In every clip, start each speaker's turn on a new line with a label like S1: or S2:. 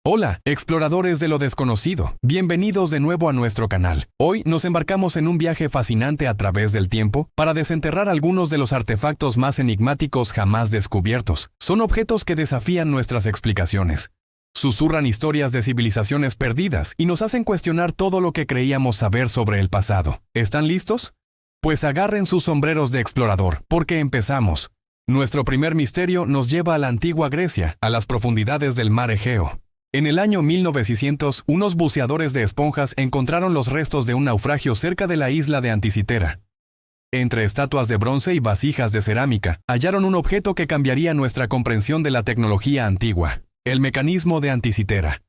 S1: Hola, exploradores de lo desconocido. Bienvenidos de nuevo a nuestro canal. Hoy nos embarcamos en un viaje fascinante a través del tiempo para desenterrar algunos de los artefactos más enigmáticos jamás descubiertos. Son objetos que desafían nuestras explicaciones. Susurran historias de civilizaciones perdidas y nos hacen cuestionar todo lo que creíamos saber sobre el pasado. ¿Están listos? Pues agarren sus sombreros de explorador, porque empezamos. Nuestro primer misterio nos lleva a la antigua Grecia, a las profundidades del mar Egeo. En el año 1900, unos buceadores de esponjas encontraron los restos de un naufragio cerca de la isla de Anticitera. Entre estatuas de bronce y vasijas de cerámica, hallaron un objeto que cambiaría nuestra comprensión de la tecnología antigua: el mecanismo de Anticitera.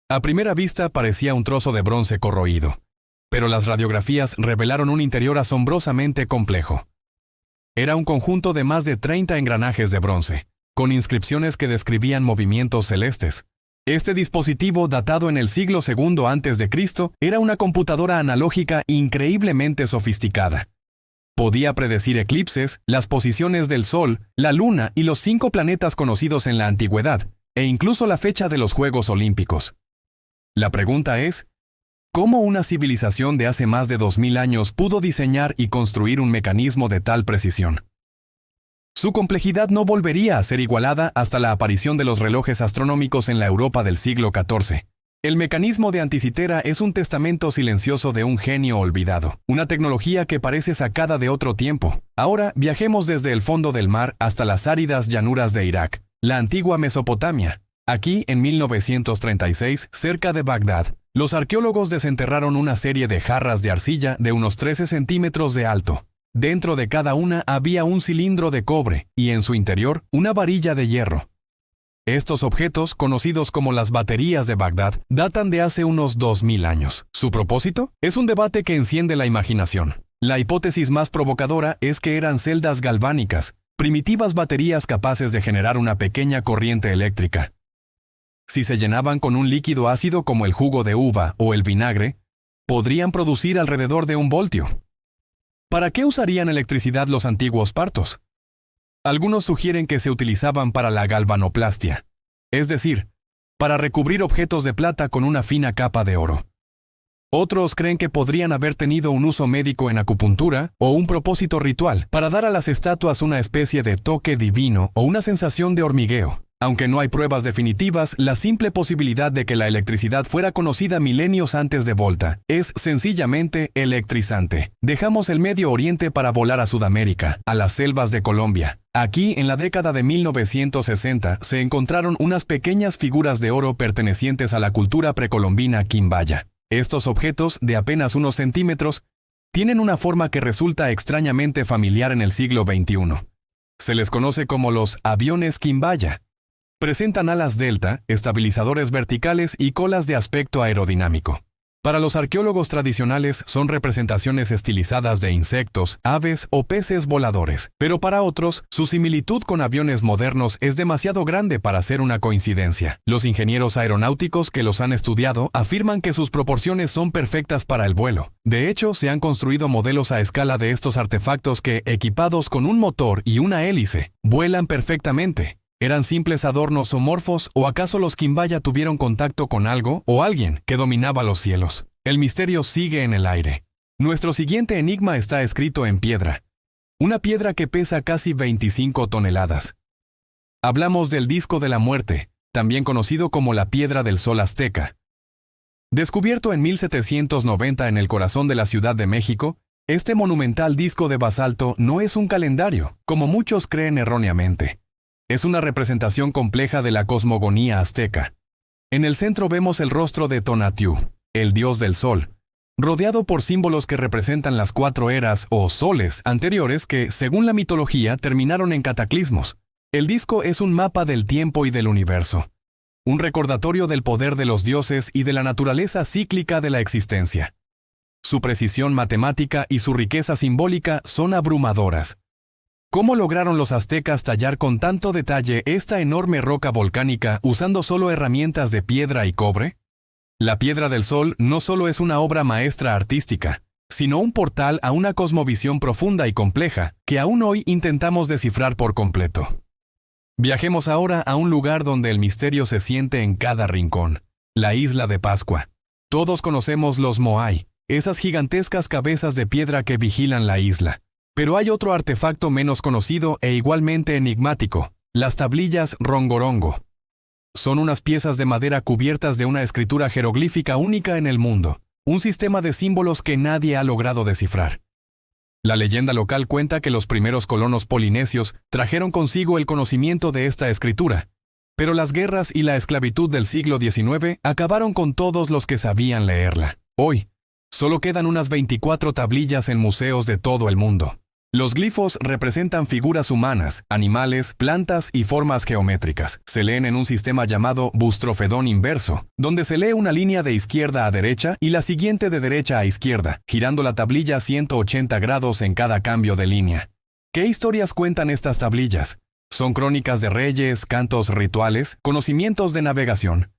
S1: A primera vista parecía un trozo de bronce corroído, pero las radiografías revelaron un interior asombrosamente complejo. Era un conjunto de más de 30 engranajes de bronce, con inscripciones que describían movimientos celestes. Este dispositivo, datado en el siglo II a.C., era una computadora analógica increíblemente sofisticada. Podía predecir eclipses, las posiciones del Sol, la Luna y los 5 planetas conocidos en la antigüedad, e incluso la fecha de los Juegos Olímpicos. La pregunta es, ¿cómo una civilización de hace más de 2000 años pudo diseñar y construir un mecanismo de tal precisión? Su complejidad no volvería a ser igualada hasta la aparición de los relojes astronómicos en la Europa del siglo XIV. El mecanismo de Anticitera es un testamento silencioso de un genio olvidado, una tecnología que parece sacada de otro tiempo. Ahora viajemos desde el fondo del mar hasta las áridas llanuras de Irak, la antigua Mesopotamia. Aquí, en 1936, cerca de Bagdad, los arqueólogos desenterraron una serie de jarras de arcilla de unos 13 centímetros de alto. Dentro de cada una había un cilindro de cobre y en su interior una varilla de hierro. Estos objetos, conocidos como las baterías de Bagdad, datan de hace unos 2000 años. ¿Su propósito? Es un debate que enciende la imaginación. La hipótesis más provocadora es que eran celdas galvánicas, primitivas baterías capaces de generar una pequeña corriente eléctrica. Si se llenaban con un líquido ácido como el jugo de uva o el vinagre, podrían producir alrededor de 1 voltio. ¿Para qué usarían electricidad los antiguos partos? Algunos sugieren que se utilizaban para la galvanoplastia, es decir, para recubrir objetos de plata con una fina capa de oro. Otros creen que podrían haber tenido un uso médico en acupuntura o un propósito ritual para dar a las estatuas una especie de toque divino o una sensación de hormigueo. Aunque no hay pruebas definitivas, la simple posibilidad de que la electricidad fuera conocida milenios antes de Volta es sencillamente electrizante. Dejamos el Medio Oriente para volar a Sudamérica, a las selvas de Colombia. Aquí, en la década de 1960, se encontraron unas pequeñas figuras de oro pertenecientes a la cultura precolombina quimbaya. Estos objetos, de apenas unos centímetros, tienen una forma que resulta extrañamente familiar en el siglo XXI. Se les conoce como los aviones quimbaya. Presentan alas delta, estabilizadores verticales y colas de aspecto aerodinámico. Para los arqueólogos tradicionales son representaciones estilizadas de insectos, aves o peces voladores, pero para otros, su similitud con aviones modernos es demasiado grande para ser una coincidencia. Los ingenieros aeronáuticos que los han estudiado afirman que sus proporciones son perfectas para el vuelo. De hecho, se han construido modelos a escala de estos artefactos que, equipados con un motor y una hélice, vuelan perfectamente. ¿Eran simples adornos zoomorfos o acaso los quimbaya tuvieron contacto con algo o alguien que dominaba los cielos? El misterio sigue en el aire. Nuestro siguiente enigma está escrito en piedra. Una piedra que pesa casi 25 toneladas. Hablamos del disco de la muerte, también conocido como la piedra del sol azteca. Descubierto en 1790 en el corazón de la Ciudad de México, este monumental disco de basalto no es un calendario, como muchos creen erróneamente. Es una representación compleja de la cosmogonía azteca. En el centro vemos el rostro de Tonatiuh, el dios del sol, rodeado por símbolos que representan las 4 eras o soles anteriores que, según la mitología, terminaron en cataclismos. El disco es un mapa del tiempo y del universo, un recordatorio del poder de los dioses y de la naturaleza cíclica de la existencia. Su precisión matemática y su riqueza simbólica son abrumadoras. ¿Cómo lograron los aztecas tallar con tanto detalle esta enorme roca volcánica usando solo herramientas de piedra y cobre? La Piedra del Sol no solo es una obra maestra artística, sino un portal a una cosmovisión profunda y compleja que aún hoy intentamos descifrar por completo. Viajemos ahora a un lugar donde el misterio se siente en cada rincón, la isla de Pascua. Todos conocemos los Moai, esas gigantescas cabezas de piedra que vigilan la isla. Pero hay otro artefacto menos conocido e igualmente enigmático, las tablillas Rongorongo. Son unas piezas de madera cubiertas de una escritura jeroglífica única en el mundo, un sistema de símbolos que nadie ha logrado descifrar. La leyenda local cuenta que los primeros colonos polinesios trajeron consigo el conocimiento de esta escritura, pero las guerras y la esclavitud del siglo XIX acabaron con todos los que sabían leerla. Hoy, solo quedan unas 24 tablillas en museos de todo el mundo. Los glifos representan figuras humanas, animales, plantas y formas geométricas. Se leen en un sistema llamado bustrofedón inverso, donde se lee una línea de izquierda a derecha y la siguiente de derecha a izquierda, girando la tablilla 180 grados en cada cambio de línea. ¿Qué historias cuentan estas tablillas? Son crónicas de reyes, cantos rituales, conocimientos de navegación.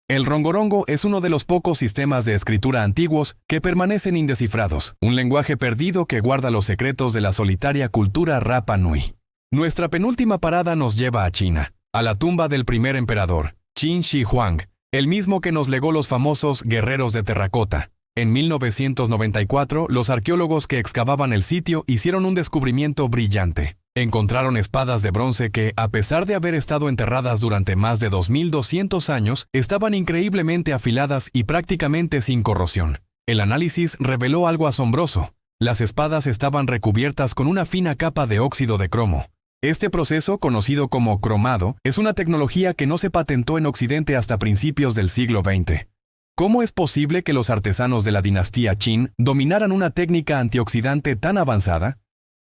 S1: El rongorongo es uno de los pocos sistemas de escritura antiguos que permanecen indescifrados, un lenguaje perdido que guarda los secretos de la solitaria cultura Rapa Nui. Nuestra penúltima parada nos lleva a China, a la tumba del primer emperador, Qin Shi Huang, el mismo que nos legó los famosos guerreros de terracota. En 1994, los arqueólogos que excavaban el sitio hicieron un descubrimiento brillante. Encontraron espadas de bronce que, a pesar de haber estado enterradas durante más de 2200 años, estaban increíblemente afiladas y prácticamente sin corrosión. El análisis reveló algo asombroso. Las espadas estaban recubiertas con una fina capa de óxido de cromo. Este proceso, conocido como cromado, es una tecnología que no se patentó en Occidente hasta principios del siglo XX. ¿Cómo es posible que los artesanos de la dinastía Qin dominaran una técnica antioxidante tan avanzada?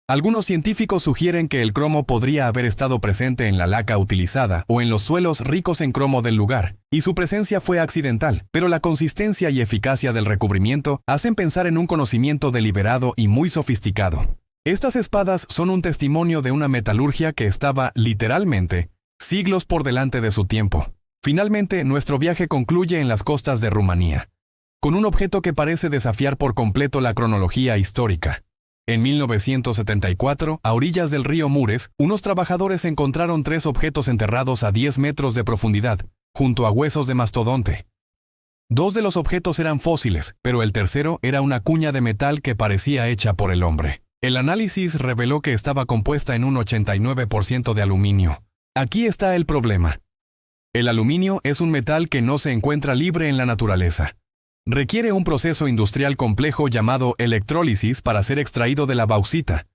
S1: Algunos científicos sugieren que el cromo podría haber estado presente en la laca utilizada o en los suelos ricos en cromo del lugar, y su presencia fue accidental, pero la consistencia y eficacia del recubrimiento hacen pensar en un conocimiento deliberado y muy sofisticado. Estas espadas son un testimonio de una metalurgia que estaba, literalmente, siglos por delante de su tiempo. Finalmente, nuestro viaje concluye en las costas de Rumanía, con un objeto que parece desafiar por completo la cronología histórica. En 1974, a orillas del río Mures, unos trabajadores encontraron 3 objetos enterrados a 10 metros de profundidad, junto a huesos de mastodonte. 2 de los objetos eran fósiles, pero el tercero era una cuña de metal que parecía hecha por el hombre. El análisis reveló que estaba compuesta en un 89% de aluminio. Aquí está el problema. El aluminio es un metal que no se encuentra libre en la naturaleza. Requiere un proceso industrial complejo llamado electrólisis para ser extraído de la bauxita,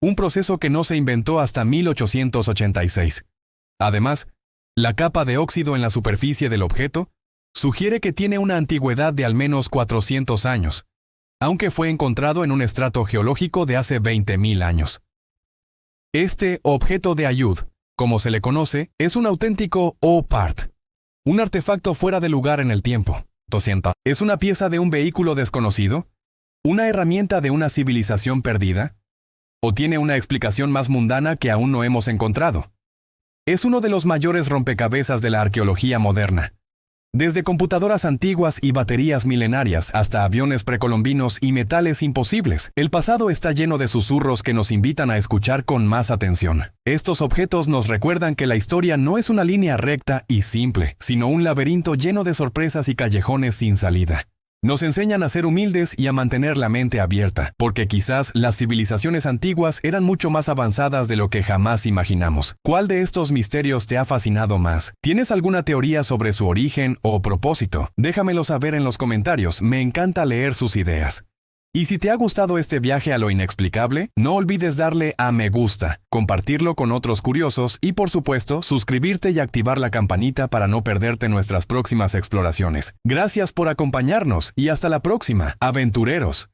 S1: un proceso que no se inventó hasta 1886. Además, la capa de óxido en la superficie del objeto sugiere que tiene una antigüedad de al menos 400 años, aunque fue encontrado en un estrato geológico de hace 20.000 años. Este objeto de Ayud, como se le conoce, es un auténtico O-Part, un artefacto fuera de lugar en el tiempo. ¿Es una pieza de un vehículo desconocido? ¿Una herramienta de una civilización perdida? ¿O tiene una explicación más mundana que aún no hemos encontrado? Es uno de los mayores rompecabezas de la arqueología moderna. Desde computadoras antiguas y baterías milenarias hasta aviones precolombinos y metales imposibles, el pasado está lleno de susurros que nos invitan a escuchar con más atención. Estos objetos nos recuerdan que la historia no es una línea recta y simple, sino un laberinto lleno de sorpresas y callejones sin salida. Nos enseñan a ser humildes y a mantener la mente abierta, porque quizás las civilizaciones antiguas eran mucho más avanzadas de lo que jamás imaginamos. ¿Cuál de estos misterios te ha fascinado más? ¿Tienes alguna teoría sobre su origen o propósito? Déjamelo saber en los comentarios, me encanta leer sus ideas. Y si te ha gustado este viaje a lo inexplicable, no olvides darle a me gusta, compartirlo con otros curiosos y, por supuesto, suscribirte y activar la campanita para no perderte nuestras próximas exploraciones. Gracias por acompañarnos y hasta la próxima, aventureros.